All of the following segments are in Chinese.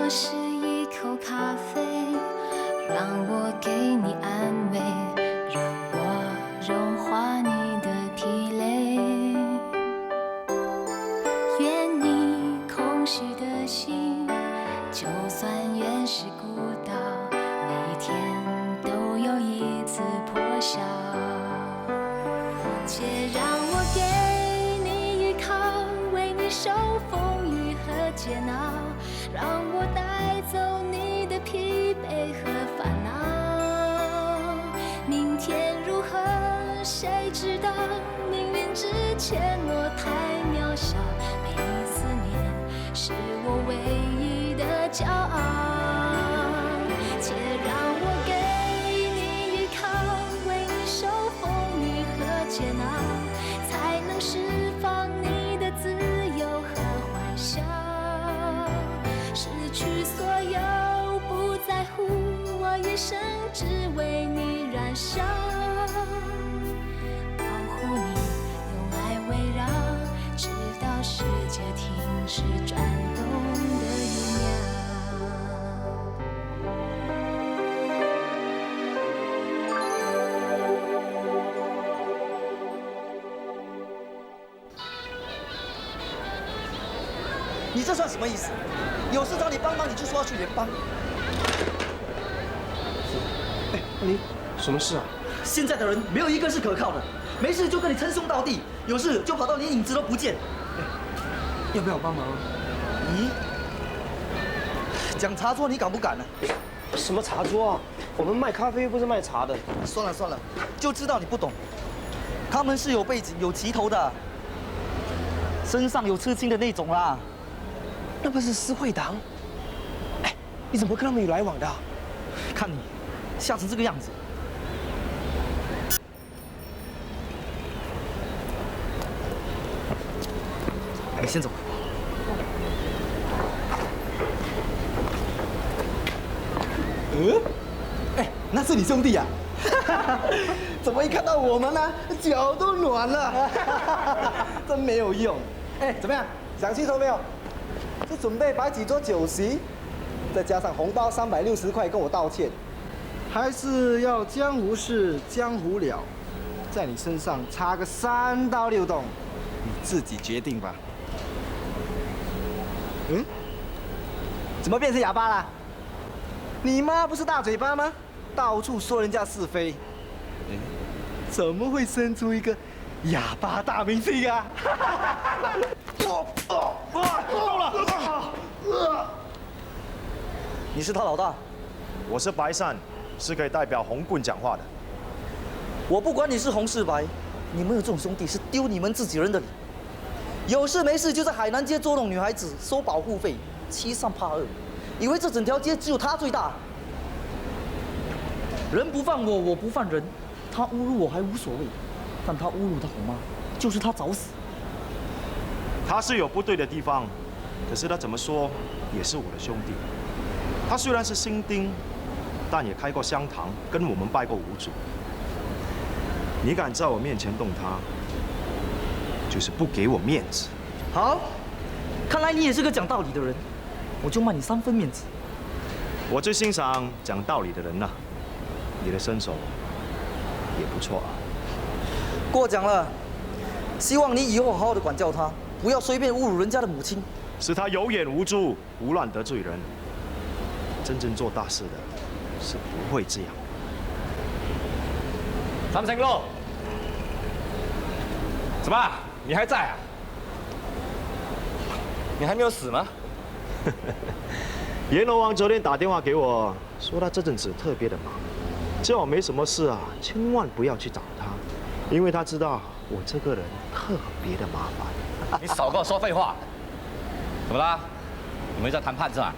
我是一口咖啡，让我给你安慰，让我融化你的疲累。愿你空虚的心，就算原是孤岛，每一天都有一次破晓。且让我给你依靠，为你受风雨和煎熬，让我带走你的疲惫和烦恼。明天如何，谁知道？命运之前我太渺小，每一思念是我唯一的骄傲。且让我给你依靠，为你受风雨和煎熬，才能释放你的自由和幻想。失去所有，不在乎，我一生只为你燃烧，保护你，用爱围绕，直到世界停止转动的一秒。你这算什么意思？有事找你帮忙，你就说要去联邦。哎，你什么事啊？现在的人没有一个是可靠的，没事就跟你称兄道弟，有事就跑到连影子都不见。要不要我帮忙？咦，讲茶桌你敢不敢呢？什么茶桌啊？我们卖咖啡又不是卖茶的。算了算了，就知道你不懂。他们是有背景、有旗头的，身上有刺青的那种啦。那不是私会党？哎，你怎么跟他们有来往的？看你吓成这个样子。你先走。哎，那是你兄弟啊？怎么一看到我们呢，脚都软了？真没有用。哎，怎么样？想清楚没有？是准备摆几桌酒席，再加上红包360块跟我道歉，还是要江湖事江湖了，在你身上插个3到6洞，你自己决定吧。嗯？怎么变成哑巴了？你妈不是大嘴巴吗？到处说人家是非。怎么会生出一个哑巴大明星啊？够了！你是他老大？我是白善，是可以代表红棍讲话的。我不管你是红是白，你们有这种兄弟是丢你们自己人的脸。有事没事就在海南街捉弄女孩子，收保护费，欺善怕恶，以为这整条街只有他最大。人不犯我，我不犯人。他侮辱我还无所谓，但他侮辱他红妈，就是他找死。他是有不对的地方，可是他怎么说也是我的兄弟。他虽然是新丁，但也开过香堂，跟我们拜过五祖。你敢在我面前动他，就是不给我面子。好，看来你也是个讲道理的人，我就卖你3分面子。我最欣赏讲道理的人了，你的身手也不错啊。过奖了，希望你以后好好的管教他，不要随便侮辱人家的母亲。是他有眼无珠，胡乱得罪人。真正做大事的是不会这样。三成路，怎么？你还在啊？你还没有死吗？阎罗王昨天打电话给我，说他这阵子特别的忙，叫我没什么事啊，千万不要去找他，因为他知道我这个人特别的麻烦。你少跟我说废话！怎么啦？你们在谈判是吧？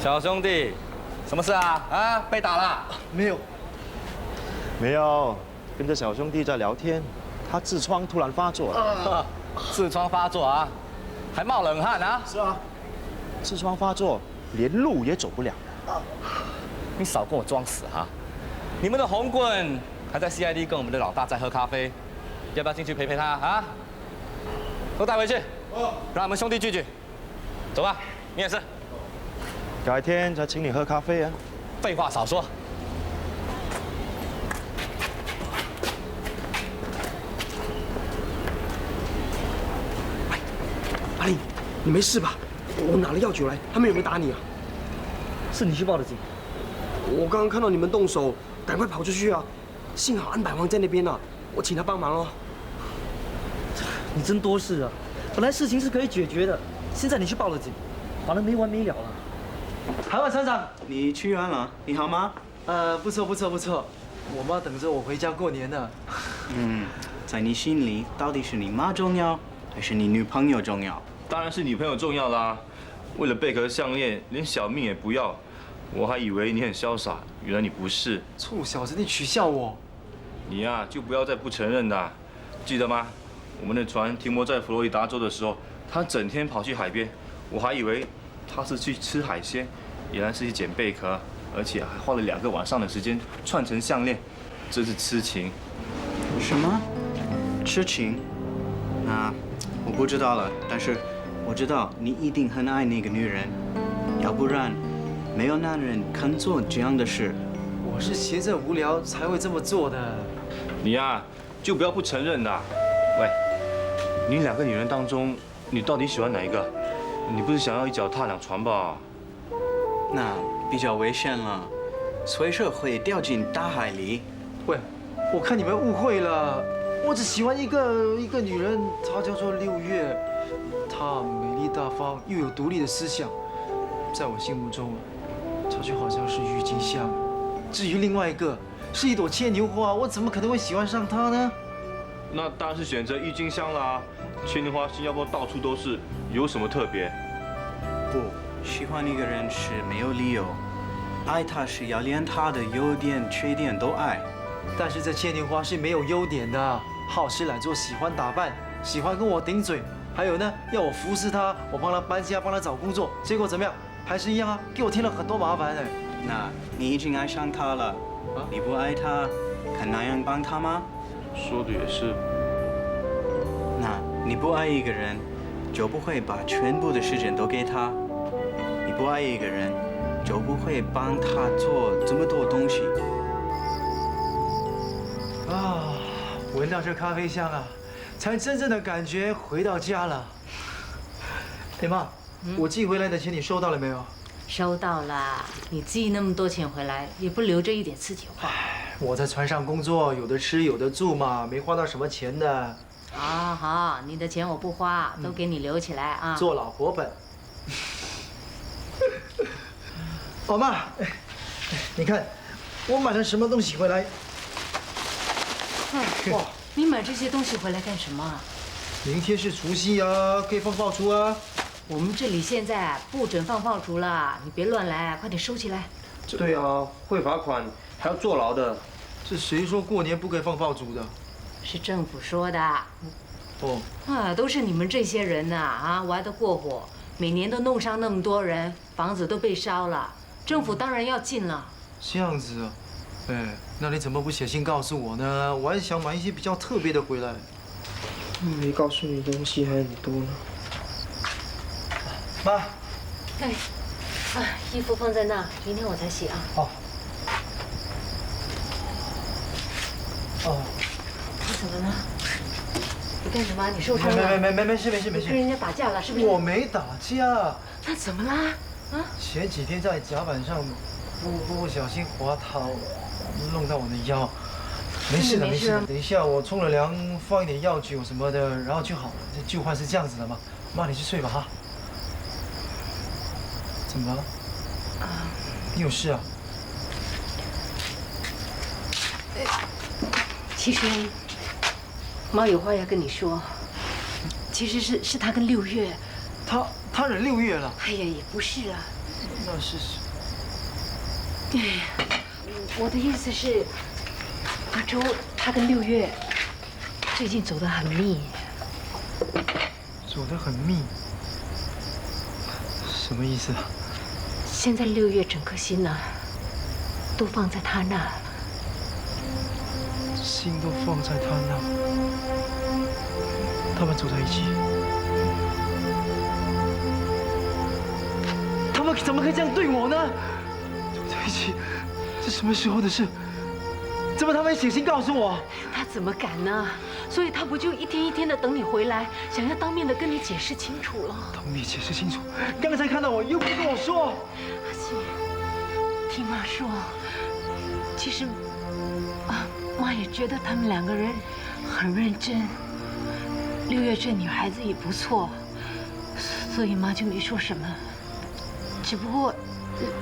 小兄弟，什么事啊？啊，被打了？没有，没有，跟着小兄弟在聊天，他痔疮突然发作了。痔疮发作啊？还冒冷汗啊？是啊，痔疮发作，连路也走不了。你少跟我装死哈！你们的红棍还在 CID 跟我们的老大在喝咖啡，要不要进去陪陪他啊？都带回去。让我们兄弟聚聚。走吧，你也是。改天再请你喝咖啡啊。废话少说。阿丽，你没事吧？我拿了药酒来，他们有没有打你啊？是你去报的警。我刚刚看到你们动手，赶快跑出去啊！幸好安百王在那边呢，我请他帮忙哦。你真多事啊！本来事情是可以解决的，现在你去报了警，反正没完没了了。海外厂长，你去完了？你好吗？不错不错不错，我妈等着我回家过年呢。在你心里，到底是你妈重要，还是你女朋友重要？当然是女朋友重要啦！为了贝壳项链，连小命也不要，我还以为你很潇洒，原来你不是。臭小子，你取笑我！你呀，就不要再不承认啦。记得吗？我们的船停泊在佛罗里达州的时候，他整天跑去海边，我还以为他是去吃海鲜，原来是去捡贝壳，而且还花了2个晚上的时间串成项链，真是痴情。什么？痴情？那我不知道了，但是我知道你一定很爱那个女人，要不然没有男人肯做这样的事。我是闲着无聊才会这么做的。你呀，就不要不承认啦。喂，你2个女人当中，你到底喜欢哪一个？你不是想要一脚踏2船吧？那比较危险了，随时会掉进大海里。喂，我看你们误会了，我只喜欢一个女人，她叫做6月，她美丽大方又有独立的思想，在我心目中，她就好像是郁金香。至于另外一个是一朵牵牛花，我怎么可能会喜欢上她呢？那当然是选择郁金香啦。牵牛花新加坡到处都是，有什么特别？不，喜欢一个人是没有理由，爱他是要连他的优点、缺点都爱。但是这牵牛花是没有优点的，好吃懒做，喜欢打扮，喜欢跟我顶嘴，还有呢，要我服侍她，我帮她搬家，帮她找工作，结果怎么样？还是一样啊，给我添了很多麻烦哎。那你已经爱上他了，你不爱他，肯那样帮他吗？说的也是。那你不爱一个人，就不会把全部的时间都给他；你不爱一个人，就不会帮他做这么多东西。啊，闻到这咖啡香啊，才真正的感觉回到家了。哎妈，我寄回来的钱你收到了没有？收到了，你寄那么多钱回来，也不留着一点自己花。我在船上工作，有的吃有的住嘛，没花到什么钱的。啊好，你的钱我不花，都给你留起来啊。做老婆本。哦妈，你看我买了什么东西回来？哇，你买这些东西回来干什么啊？明天是除夕啊，可以放爆竹啊。我们这里现在不准放爆竹了，你别乱来，快点收起来。对啊，会罚款，还要坐牢的。这谁说过年不可以放爆竹的？是政府说的。哦，啊，都是你们这些人呐啊，玩得过火，每年都弄伤那么多人，房子都被烧了，政府当然要禁了。这样子啊，哎，那你怎么不写信告诉我呢？我还想买一些比较特别的回来。没告诉你东西还很多呢。妈，哎，啊，衣服放在那，明天我才洗啊。哦。哦。你怎么了？你干什么？你受伤了？没事。你跟人家打架了是不是？我没打架。那怎么啦？啊？前几天在甲板上不小心滑倒，弄到我的腰。没事的。等一下我冲了凉，放一点药酒什么的，然后就好了。这旧患是这样子的嘛。妈，你去睡吧哈。怎么了？你有事啊？其实，妈有话要跟你说。其实是他跟6月。他忍6月了？哎呀，也不是啊。那是什？哎呀，我的意思是，阿周他跟6月最近走得很密。走得很密？什么意思啊？现在6月整颗心呢，都放在他那。心都放在他那，他们走在一起。怎么可以这样对我呢？在一起，这什么时候的事？怎么他没写信告诉我？他怎么敢呢？所以他不就一天一天的等你回来，想要当面的跟你解释清楚了。当面解释清楚？刚才看到我又不跟我说。阿信，听妈说，其实妈也觉得他们两个人很认真。六月这女孩子也不错，所以妈就没说什么。只不过，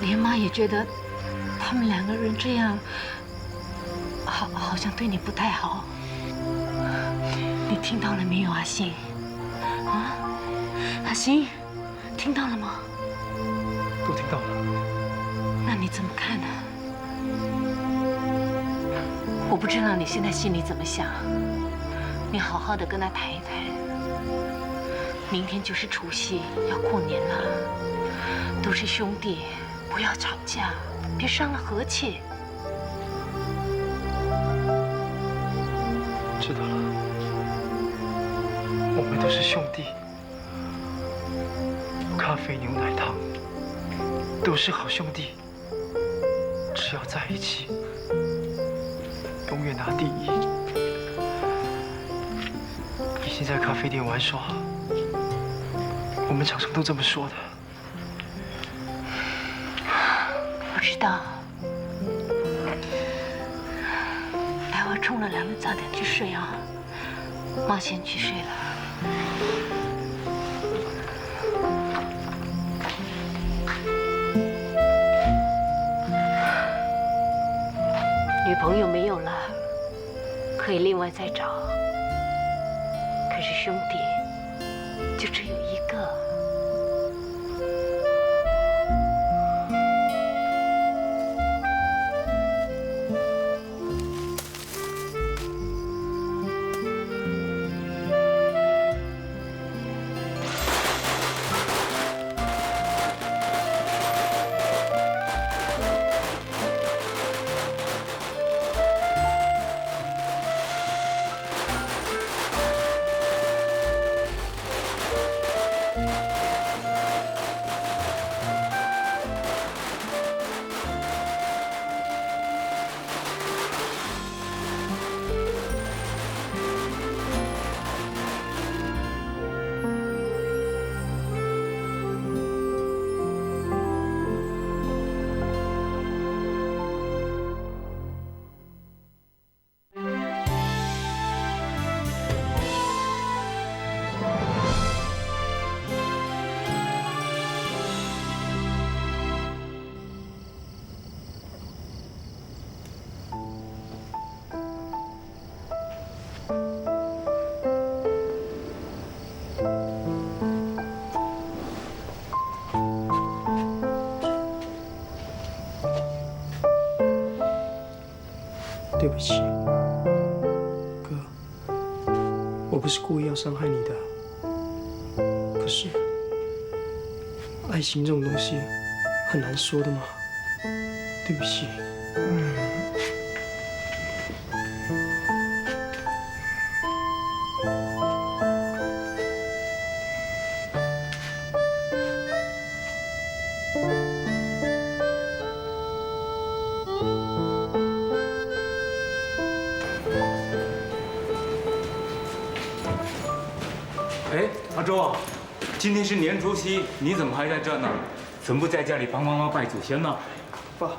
连妈也觉得他们两个人这样，好像对你不太好。你听到了没有，阿信？啊，阿信，听到了吗？都听到了。那你怎么看呢？我不知道你现在心里怎么想。你好好的跟他谈一谈。明天就是除夕，要过年了，都是兄弟，不要吵架，别伤了和气。知道了，我们都是兄弟。咖啡、牛奶、汤都是好兄弟，只要在一起，永远拿第一。以前在咖啡店玩耍，我们常常都这么说的。我知道。待会冲了凉了，早点去睡啊。妈先去睡了。女朋友没有了，可以另外再找。可是兄弟就只有一个。对不起，哥，我不是故意要伤害你的。可是，爱情这种东西很难说的嘛。对不起。哎，阿周啊，今天是年除夕，你怎么还在这呢？怎么不在家里帮妈妈拜祖先呢？爸，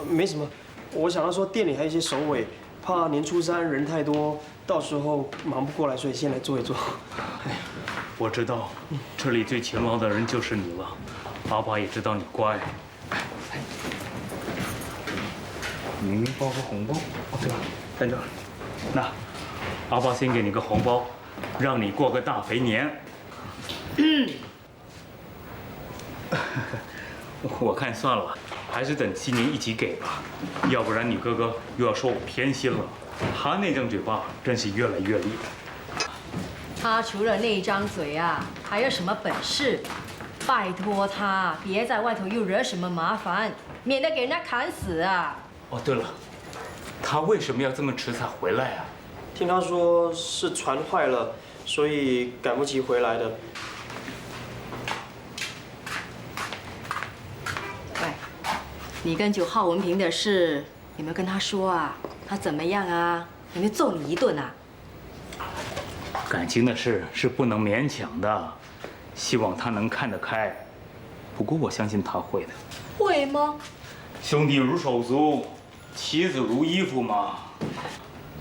没什么，我想要说店里还有一些首尾，怕年初三人太多，到时候忙不过来，所以先来做一做。我知道，这里最勤劳的人就是你了。阿爸也知道你乖。您包个红包。哦，对了，在这儿。那，阿爸先给你个红包，让你过个大肥年。我看算了，还是等新年一起给吧，要不然你哥哥又要说我偏心了。他那张嘴巴真是越来越利了。他除了那张嘴啊，还有什么本事？拜托他别在外头又惹什么麻烦，免得给人家砍死啊！哦，对了，他为什么要这么迟才回来啊？听他说是船坏了，所以赶不及回来的。你跟9号文凭的事有没有跟他说啊？他怎么样啊？有没有揍你一顿啊？感情的事是不能勉强的，希望他能看得开。不过我相信他会的。会吗？兄弟如手足，妻子如衣服嘛。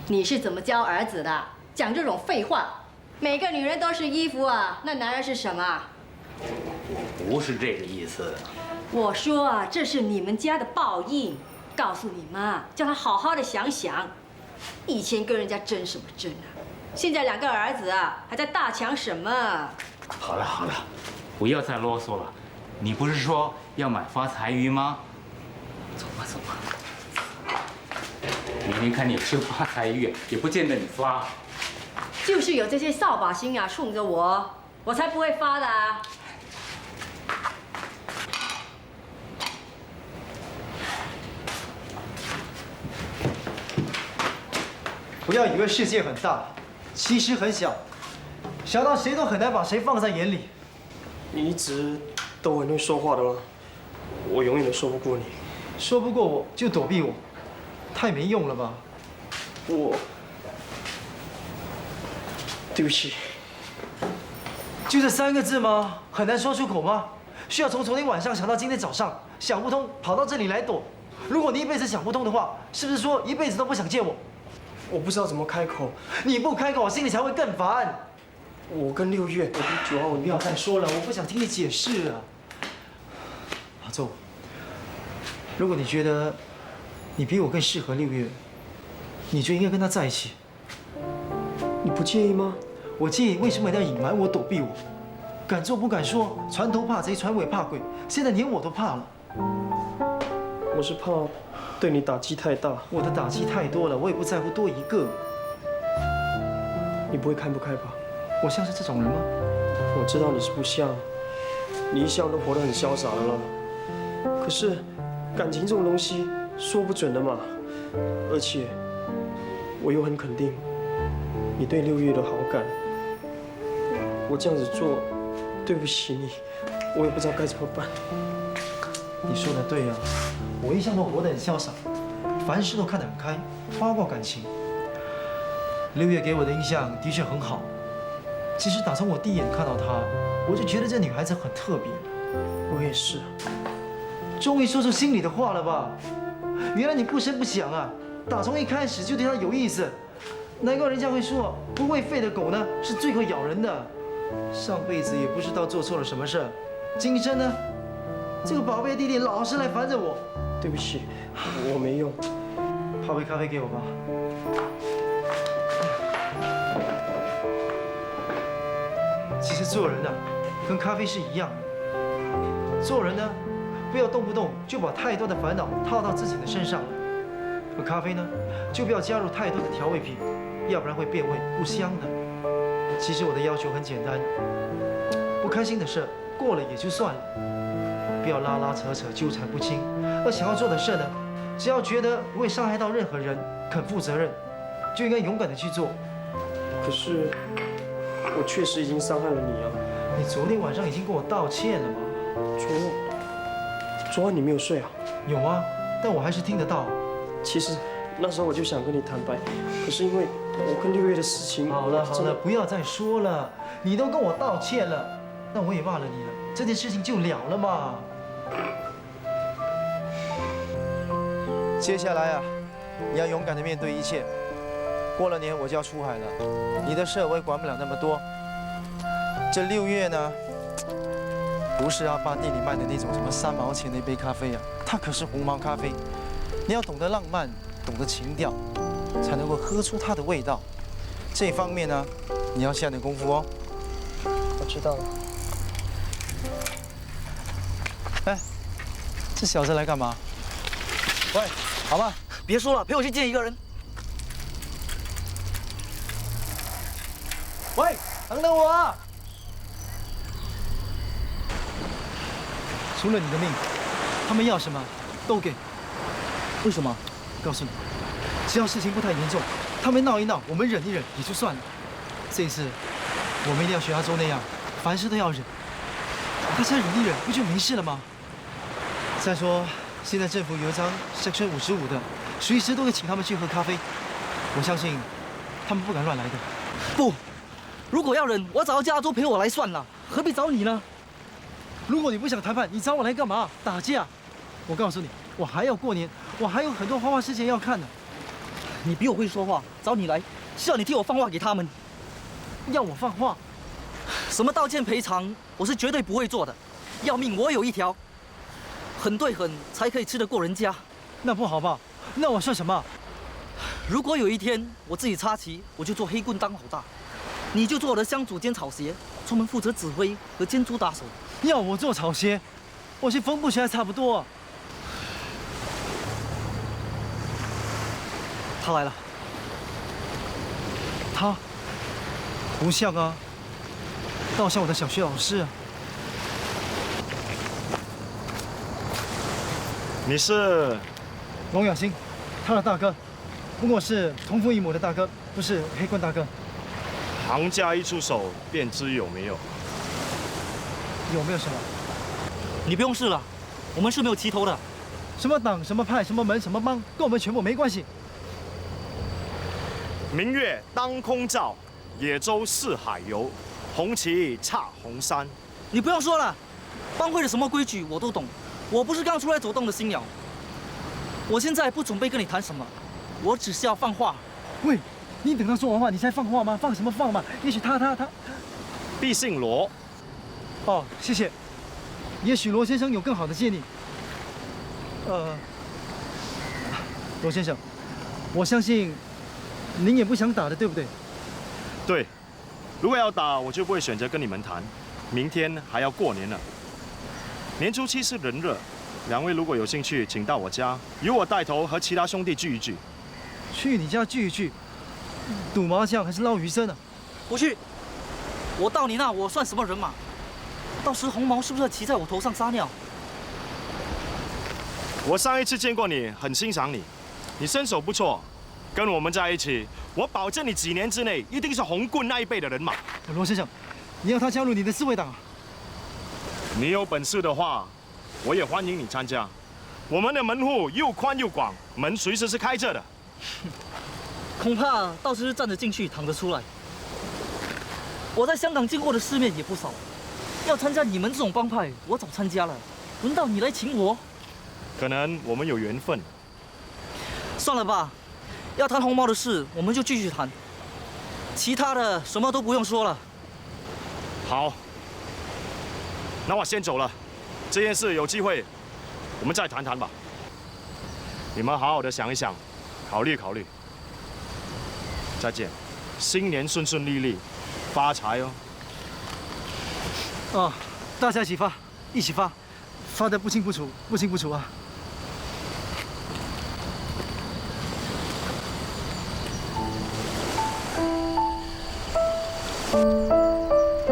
你是怎么教儿子的？讲这种废话。每个女人都是衣服啊，那男人是什么？不是这个意思。我说啊，这是你们家的报应。告诉你妈，叫她好好的想想，以前跟人家争什么争啊？现在2个儿子啊，还在大抢什么？好了好了，不要再啰嗦了。你不是说要买发财鱼吗？走吧走吧。明天看你吃发财鱼，也不见得你发。就是有这些扫把星啊，冲着我，我才不会发的啊。不要以为世界很大，其实很小。小到谁都很难把谁放在眼里。你一直都很会说话的吗？我永远都说不过你。说不过我就躲避我，太没用了吧？对不起。就这3个字吗？很难说出口吗？需要从昨天晚上想到今天早上，想不通跑到这里来躲。如果你一辈子想不通的话，是不是说一辈子都不想见我？我不知道怎么开口。你不开口，我心里才会更烦。我跟6月，我跟9号，不要再说了，我不想听你解释啊。阿周，如果你觉得你比我更适合6月，你就应该跟他在一起。你不介意吗？我介意，为什么一定要隐瞒我、躲避我？敢做不敢说，船头怕贼，船尾怕鬼，现在连我都怕了。我是怕对你打击太大。我的打击太多了，我也不在乎多一个。你不会看不开吧？我像是这种人吗？我知道你是不像，你一向都活得很潇洒的了。可是感情这种东西说不准的嘛，而且我又很肯定你对6月的好感。我这样子做，对不起你，我也不知道该怎么办。你说的对啊，我一向都活得很潇洒，凡事都看得很开，花过感情。6月给我的印象的确很好。其实打从我第一眼看到她，我就觉得这女孩子很特别。我也是。终于说出心里的话了吧？原来你不声不响啊，打从一开始就对她有意思。难怪人家会说，不会吠的狗呢是最会咬人的。上辈子也不知道做错了什么事，今生呢，这个宝贝弟弟老是来烦着我。对不起，我没用。泡杯咖啡给我吧。其实做人呢，跟咖啡是一样的。做人呢，不要动不动就把太多的烦恼套到自己的身上。而咖啡呢，就不要加入太多的调味品，要不然会变味不香的。其实我的要求很简单，不开心的事过了也就算了，不要拉拉扯扯纠缠不清。而想要做的事呢，只要觉得不会伤害到任何人，肯负责任，就应该勇敢的去做。可是我确实已经伤害了你啊！你昨天晚上已经跟我道歉了吗？昨晚你没有睡啊？有啊，但我还是听得到。其实那时候我就想跟你坦白，可是因为我跟6月的事情……好了好了，不要再说了。你都跟我道歉了，那我也骂了你了，这件事情就了了嘛。接下来啊，你要勇敢的面对一切。过了年我就要出海了，你的事我也管不了那么多。这6月呢，不是阿爸店里卖的那种什么3毛钱的一杯咖啡啊，它可是红毛咖啡。你要懂得浪漫，懂得情调，才能够喝出它的味道。这方面呢，你要下点功夫哦。我知道了。哎，这小子来干嘛？喂，好吧，别说了，陪我去见一个人。喂，等等我啊！除了你的命，他们要什么都给。为什么？告诉你，只要事情不太严重，他们闹一闹，我们忍一忍也就算了。这一次，我们一定要学阿周那样，凡事都要忍。大家忍一忍，不就没事了吗？再说，现在政府有一张 Section 55的，随时都可以请他们去喝咖啡。我相信他们不敢乱来的。不，如果要忍，我找加州陪我来算了，何必找你呢？如果你不想谈判，你找我来干嘛？打架？我告诉你，我还要过年，我还有很多画画事情要看呢。你比我会说话，找你来是要你替我放话给他们。要我放话？什么道歉赔偿，我是绝对不会做的。要命我有一条，狠对狠才可以吃得过人家。那不好吧？那我算什么？如果有一天我自己插旗，我就做黑棍当老大，你就做我的乡主兼草鞋，专门负责指挥和监督打手。要我做草鞋，我去缝布鞋还差不多。他来了，他不像啊，倒像我的小学老师啊。你是龙永兴，他的大哥，不过是同父异母的大哥，不是黑棍大哥。行家一出手便知有没有。有没有什么？你不用试了，我们是没有齐头的。什么党、什么派、什么门、什么帮，跟我们全部没关系。明月当空照，野舟四海游，红旗插红衫。你不用说了，帮会的什么规矩我都懂。我不是刚出来走动的新鸟。我现在不准备跟你谈什么，我只是要放话。喂，你等他说完话，你才放话吗？放什么放嘛？也许他。必姓罗。哦，谢谢。也许罗先生有更好的建议。罗先生，我相信您也不想打的，对不对？对，如果要打，我就不会选择跟你们谈。明天还要过年呢。年初7是人热，两位如果有兴趣，请到我家，由我带头和其他兄弟聚一聚。去你家聚一聚，赌麻将还是捞鱼生啊？不去，我到你那我算什么人马？到时红毛是不是要骑在我头上撒尿？我上一次见过你，很欣赏你，你身手不错，跟我们在一起，我保证你几年之内一定是红棍那一辈的人马。罗先生，你要他加入你的自卫党啊？你有本事的话，我也欢迎你参加。我们的门户又宽又广，门随时是开着的。恐怕到时站着进去，躺着出来。我在香港见过的世面也不少，要参加你们这种帮派，我早参加了，轮到你来请我？可能我们有缘分。算了吧，要谈红毛的事，我们就继续谈。其他的什么都不用说了。好，那我先走了。这件事有机会，我们再谈谈吧。你们好好的想一想，考虑考虑。再见，新年顺顺利利，发财哦。啊，大家一起发，一起发，发得不清不楚，不清不楚啊！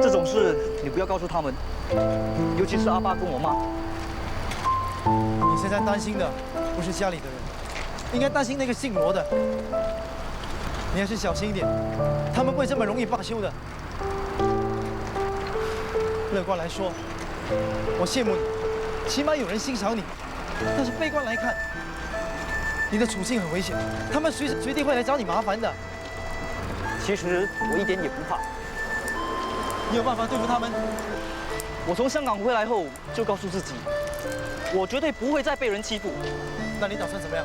这种事你不要告诉他们，尤其是阿爸跟我妈。你现在担心的不是家里的人，应该担心那个姓罗的。你还是小心一点，他们不会这么容易罢休的。乐观来说，我羡慕你，起码有人欣赏你。但是悲观来看，你的处境很危险，他们随时随地会来找你麻烦的。其实我一点也不怕。你有办法对付他们？我从香港回来后就告诉自己，我绝对不会再被人欺负。那你打算怎么样？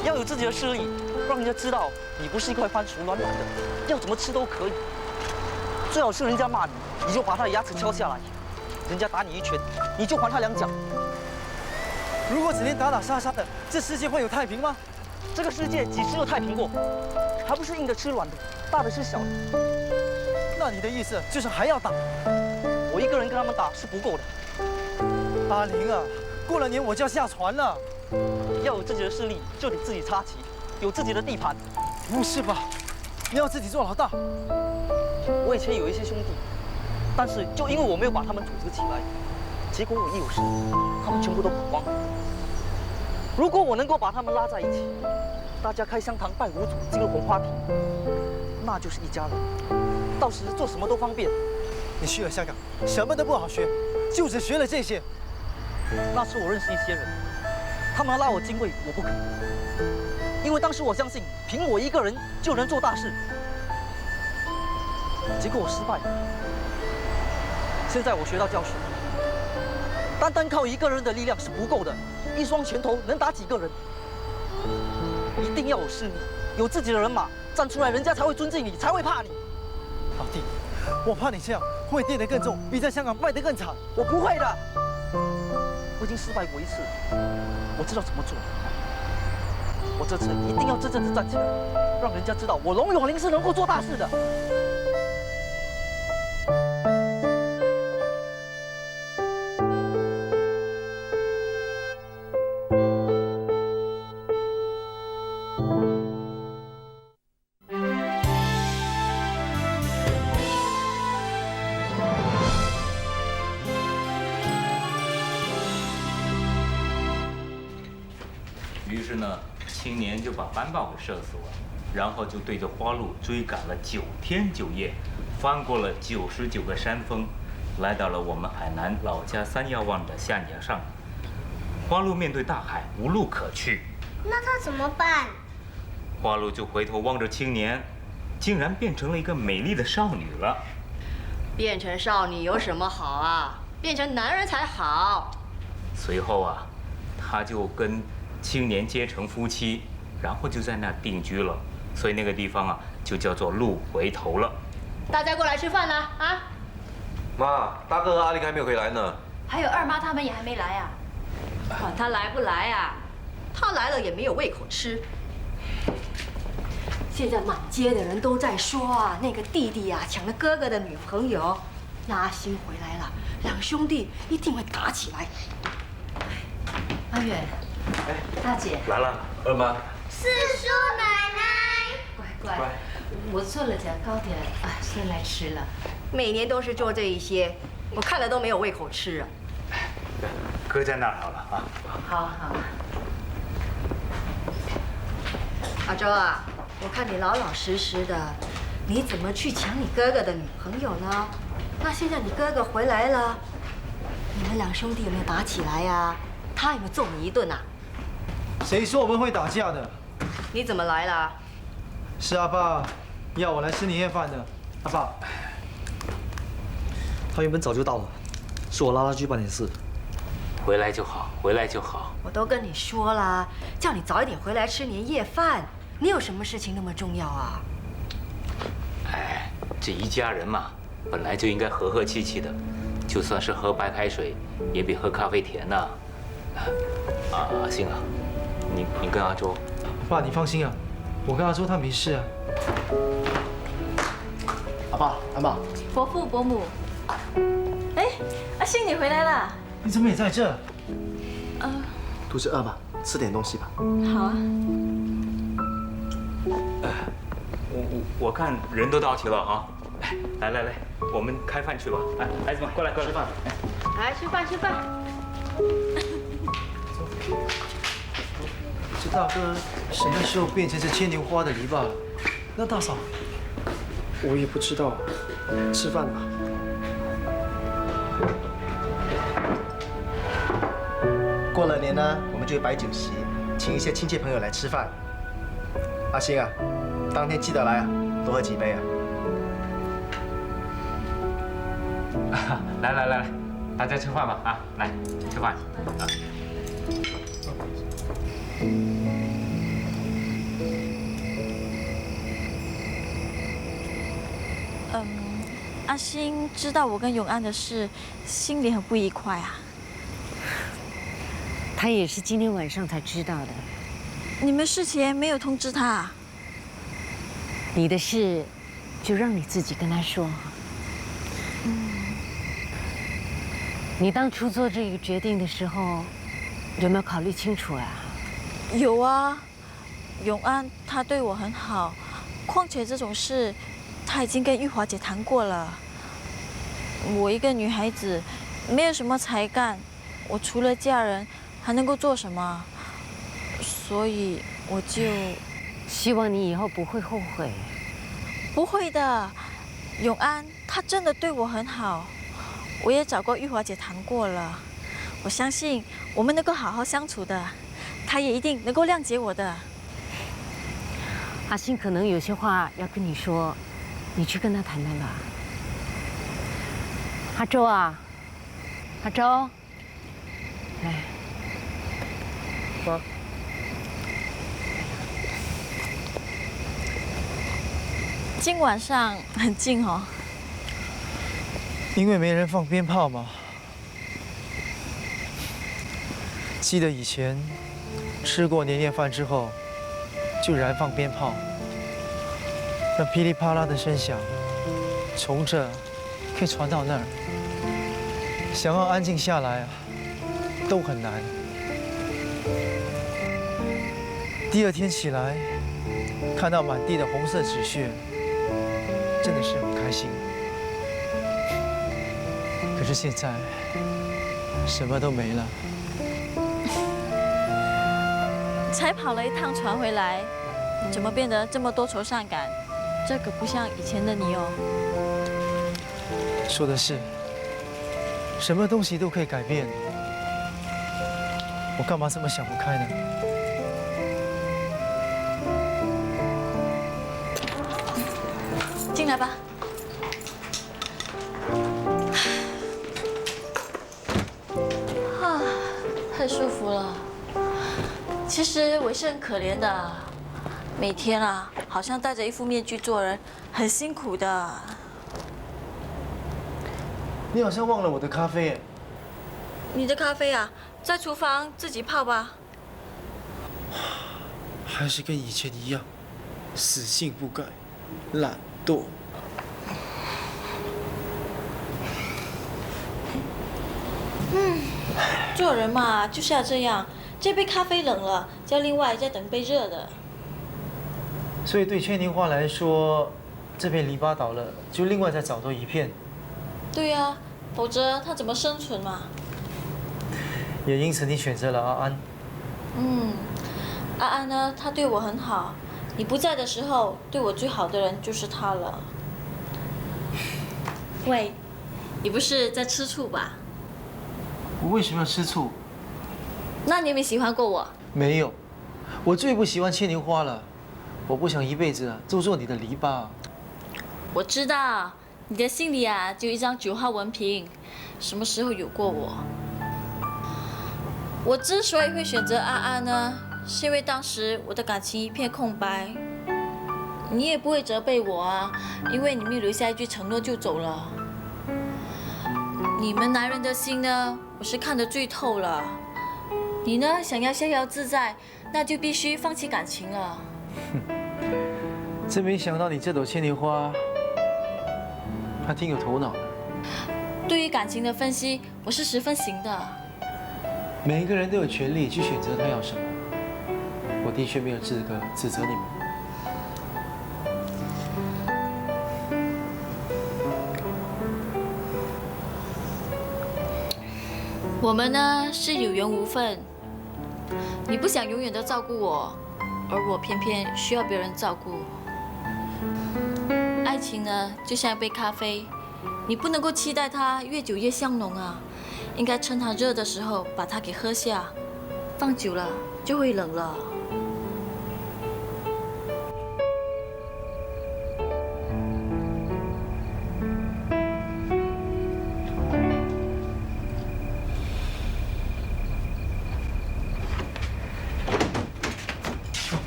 要有自己的势力，让人家知道你不是一块番薯软软的，要怎么吃都可以。最好是人家骂你，你就把他的牙齿敲下来；人家打你一拳，你就还他2脚。如果整天打打杀杀的，这世界会有太平吗？这个世界几时有太平过？还不是硬的吃软的，大的吃小的。那你的意思就是还要打？我一个人跟他们打是不够的。阿玲啊，过了年我就要下船了。要有自己的势力，就得自己插旗，有自己的地盘。不是吧？你要自己做老大？我以前有一些兄弟，但是就因为我没有把他们组织起来，结果我一有事，他们全部都跑光了。如果我能够把他们拉在一起，大家开香堂拜五祖，进入红花亭，那就是一家人。到时做什么都方便。你去了香港，什么都不好学，就只学了这些。那时我认识一些人，他们拉我进位，我不肯，因为当时我相信凭我一个人就能做大事。结果我失败了。现在我学到教训，单单靠一个人的力量是不够的，一双拳头能打几个人？一定要有势力，有自己的人马，站出来，人家才会尊敬你，才会怕你。老弟，我怕你这样会跌得更重，比在香港败得更惨。我不会的，我已经失败过一次，我知道怎么做。我这次一定要真正的站起来，让人家知道我龙永林是能够做大事的。于是呢，青年就把班豹给射死了，然后就对着花鹿追赶了9天9夜，翻过了99个山峰，来到了我们海南老家3遥望的象牙上。花鹿面对大海无路可去，那他怎么办？花鹿就回头望着青年，竟然变成了一个美丽的少女了。变成少女有什么好啊？变成男人才好。随后啊，他就跟青年结成夫妻，然后就在那定居了，所以那个地方啊就叫做鹿回头了。大家过来吃饭啦！啊，妈，大哥和阿玲还没有回来呢。还有二妈他们也还没来啊。管他来不来啊，他来了也没有胃口吃。现在满街的人都在说啊，那个弟弟啊抢了哥哥的女朋友，那阿星回来了，两兄弟一定会打起来。阿远。大姐来了，二妈。四叔奶奶，乖，我做了点糕点啊，先来吃了。每年都是做这一些，我看了都没有胃口吃啊。搁在那儿好了啊。好。阿周啊，我看你老老实实的，你怎么去抢你哥哥的女朋友呢？那现在你哥哥回来了，你们两兄弟有没有打起来呀？他有没有揍你一顿啊？谁说我们会打架的？你怎么来了？是阿爸要我来吃年夜饭的。阿爸，他原本早就到了，是我拉他去办点事。回来就好，回来就好。我都跟你说了，叫你早一点回来吃年夜饭。你有什么事情那么重要啊？哎，这一家人嘛，本来就应该和和气气的，就算是喝白开水，也比喝咖啡甜呐。阿星啊，你跟阿周，爸你放心啊，我跟阿周他没事啊。阿爸阿妈，伯父伯母，哎，阿星你回来了。你怎么也在这？肚子饿吧，吃点东西吧。好啊。我看人都到齐了啊，来，我们开饭去吧。来，孩子们过来吃饭。来吃饭。这大哥什么时候变成这牵牛花的篱笆了？那大嫂，我也不知道，吃饭吧。过了年呢，我们就会摆酒席，请一些亲戚朋友来吃饭。阿星啊，当天记得来啊，多喝几杯啊。来，大家吃饭吧啊！来吃饭啊！阿星知道我跟永安的事，心里很不愉快啊。他也是今天晚上才知道的。你们事前没有通知他啊？你的事，就让你自己跟他说。你当初做这个决定的时候，有没有考虑清楚啊？有啊，永安他对我很好，况且这种事他已经跟玉华姐谈过了。我一个女孩子，没有什么才干，我除了嫁人还能够做什么？所以我就希望你以后不会后悔。不会的，永安他真的对我很好，我也找过玉华姐谈过了，我相信我们能够好好相处的，他也一定能够谅解我的。阿信可能有些话要跟你说，你去跟他谈谈吧。阿周啊，阿周，来，妈，今晚上很静哦。因为没人放鞭炮嘛。记得以前吃过年夜饭之后，就燃放鞭炮，那噼里啪啦的声响，从这可以传到那儿。想要安静下来啊，都很难。第二天起来，看到满地的红色纸屑，真的是很开心。可是现在什么都没了。才跑了一趟船回来，怎么变得这么多愁善感？这可不像以前的你哦。说的是，什么东西都可以改变。我干嘛这么想不开呢？进来吧。啊，太舒服了。其实我是很可怜的，每天啊，好像戴着一副面具做人，很辛苦的。你好像忘了我的咖啡耶。你的咖啡啊，在厨房自己泡吧。还是跟以前一样，死性不改，懒惰。做人嘛，就是要这样。这杯咖啡冷了，就要另外再等杯热的。所以对千年花来说，这片篱笆倒了，就另外再找多一片。对呀，否则它怎么生存嘛？也因此你选择了阿安。阿安呢，他对我很好。你不在的时候，对我最好的人就是他了。喂，你不是在吃醋吧？我为什么要吃醋？那你有没有喜欢过我？没有，我最不喜欢牵牛花了。我不想一辈子都做你的篱笆。我知道，你的心里啊，就一张9号文凭，什么时候有过我？我之所以会选择阿安呢，是因为当时我的感情一片空白。你也不会责备我啊，因为你没有留下一句承诺就走了。你们男人的心呢，我是看得最透了。你呢，想要逍遥自在，那就必须放弃感情了。真没想到你这朵牵牛花还挺有头脑的。对于感情的分析，我是十分行的。每一个人都有权利去选择他要什么。我的确没有资格指责你们。我们呢是有缘无分，你不想永远的照顾我，而我偏偏需要别人照顾。爱情呢就像一杯咖啡，你不能够期待它越久越香浓啊，应该趁它热的时候把它给喝下，放久了就会冷了。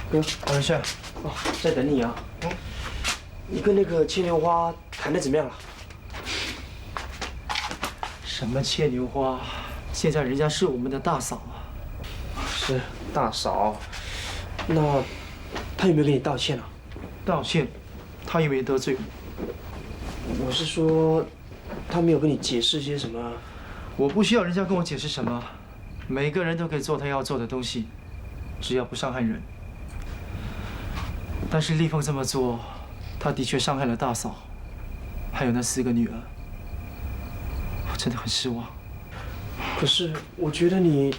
哥，等一下。哦，在等你啊。你跟那个牵牛花谈得怎么样了？什么牵牛花？现在人家是我们的大嫂啊。是大嫂。那他有没有给你道歉啊？道歉？他又没得罪我。我是说，他没有跟你解释些什么？我不需要人家跟我解释什么。每个人都可以做他要做的东西，只要不伤害人。但是立凤这么做，他的确伤害了大嫂，还有那4个女儿，我真的很失望。可是我觉得你，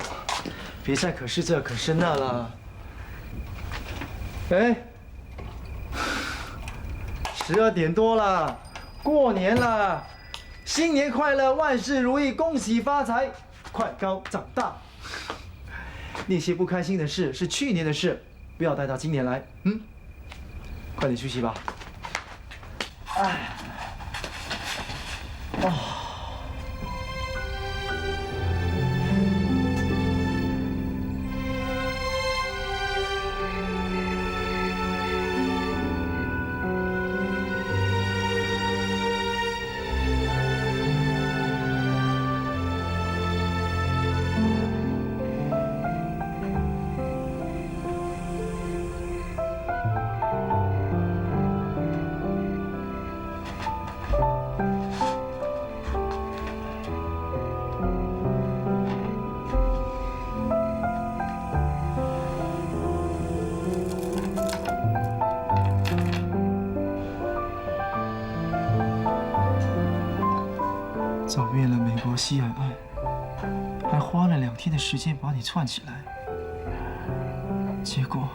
别再可是这可是那了。哎，12点多了，过年了，新年快乐，万事如意，恭喜发财！快高长大。那些不开心的事是去年的事，不要带到今年来。快点休息吧。哎，哦。走遍了美国西海岸，还花了2天的时间把你串起来，结果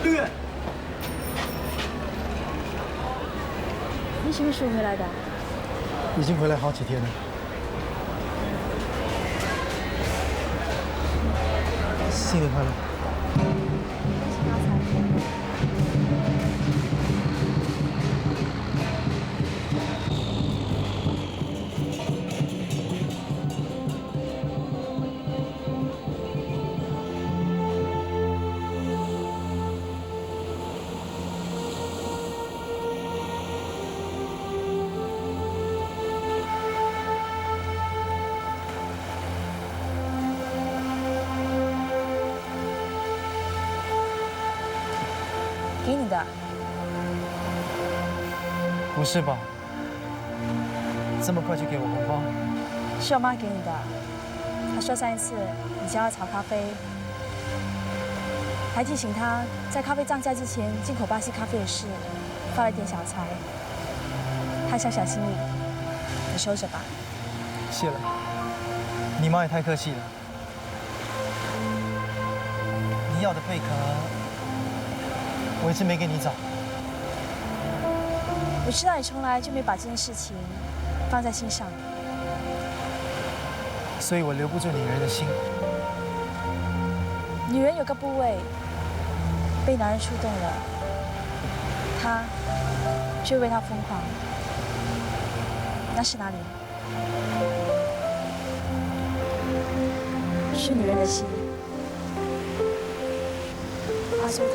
绿月，你什么时候回来的？已经回来好几天了。新年快乐！给你的。不是吧？这么快就给我红包？是我妈给你的。她说上一次你教她炒咖啡，还提醒她在咖啡涨价之前进口巴西咖啡的事，发了点小财。她小小心意，你收着吧。谢了，你妈也太客气了。你要的贝壳，我一直没给你找。我知道你从来就没把这件事情放在心上，所以我留不住女人的心。女人有个部位被男人触动了，她就为他疯狂。那是哪里？是女人的心。阿苏他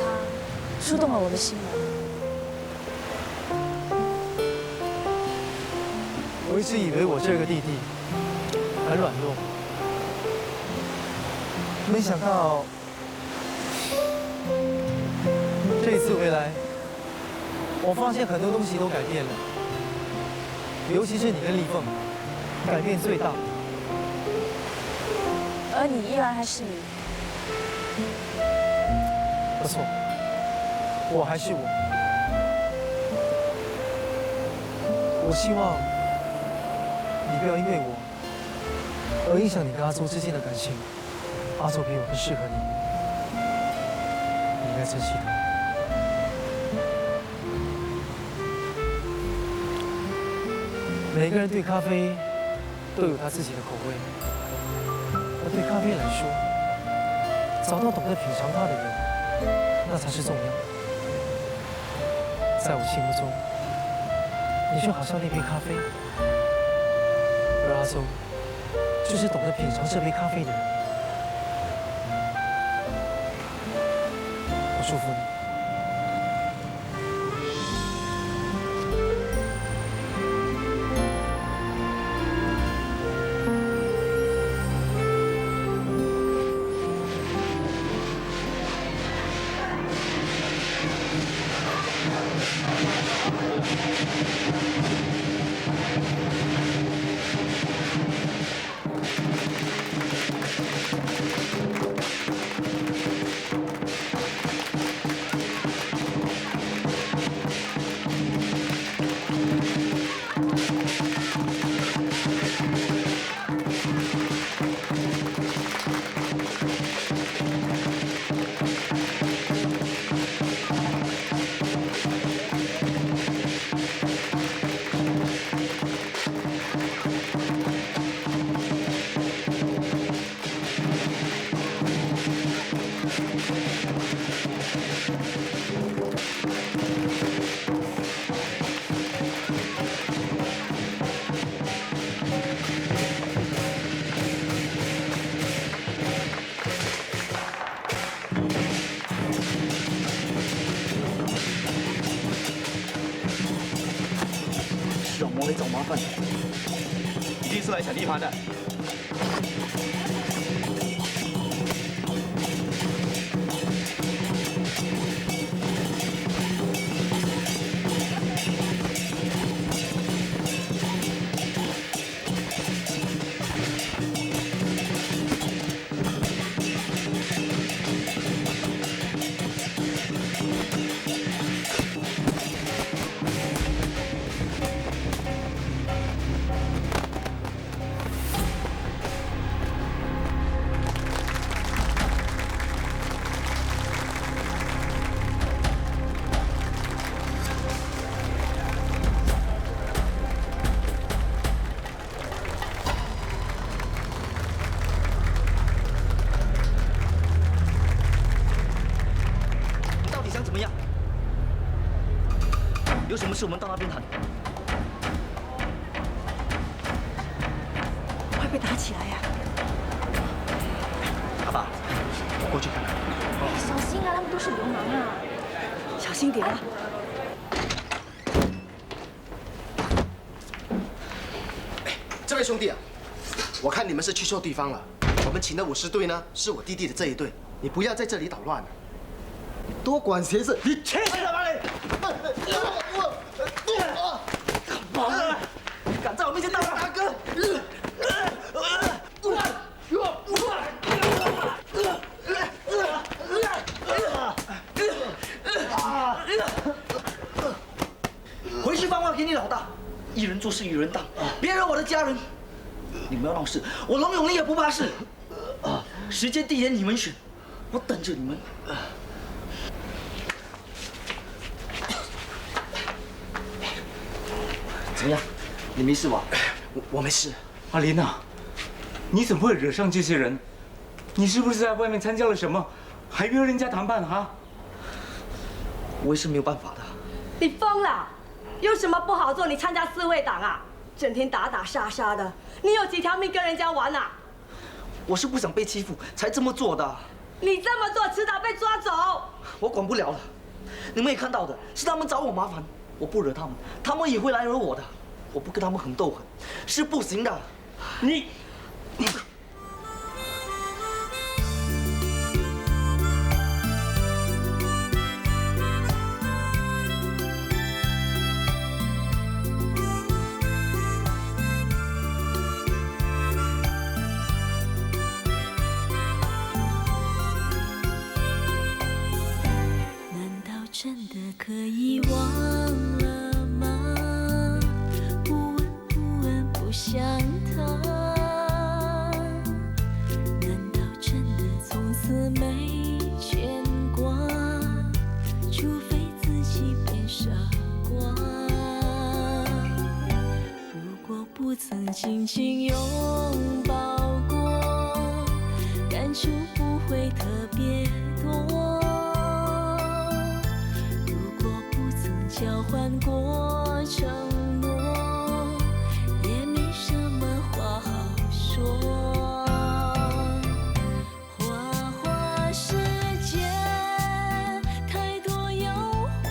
触动了我的心了。我一直以为我这个弟弟很软弱，没想到这一次回来，我发现很多东西都改变了，尤其是你跟丽凤，改变最大。而你依然还是你。不错，我还是我。我希望你不要因为我而影响你跟阿周之间的感情。阿周比我更适合你，你应该珍惜他。每个人对咖啡都有他自己的口味，而对咖啡来说，找到懂得品尝它的人，那才是重要。在我心目中，你就好像那杯咖啡，而阿周就是懂得品尝这杯咖啡的人。我祝福你。来找麻烦，一定是来抢地盘的。怎么样？有什么事我们到那边谈。快被打起来呀！阿爸，我过去看看。小心啊，他们都是流氓啊！小心点啊！这位兄弟啊，我看你们是去错地方了。我们请的武士队呢，是我弟弟的这一队，你不要在这里捣乱了。 多管闲事！你去死吧你！干嘛？敢在我面前大骂大哥！回去放话给你老大，一人做事一人当，别惹我的家人。你们要闹事，我龙永利也不怕事。时间地点你们选，我等着你们。 怎么样？你没事吧？我没事。阿林啊，你怎么会惹上这些人？你是不是在外面参加了什么，还约人家谈判哈？我也是没有办法的。你疯了？有什么不好做？你参加四会党啊？整天打打杀杀的，你有几条命跟人家玩啊？我是不想被欺负才这么做的。你这么做，迟早被抓走。我管不了了。你们也看到的，是他们找我麻烦。 我不惹他们，他们也会来惹我的。我不跟他们狠斗狠，是不行的。你。难道真的可以忘？ 想他，难道真的从此没牵挂？除非自己变傻瓜。如果不曾紧紧拥抱过，感触不会特别多。如果不曾交换过承诺。 花花世界太多诱惑，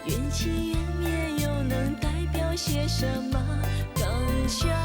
缘起缘灭又能代表些什么？刚强。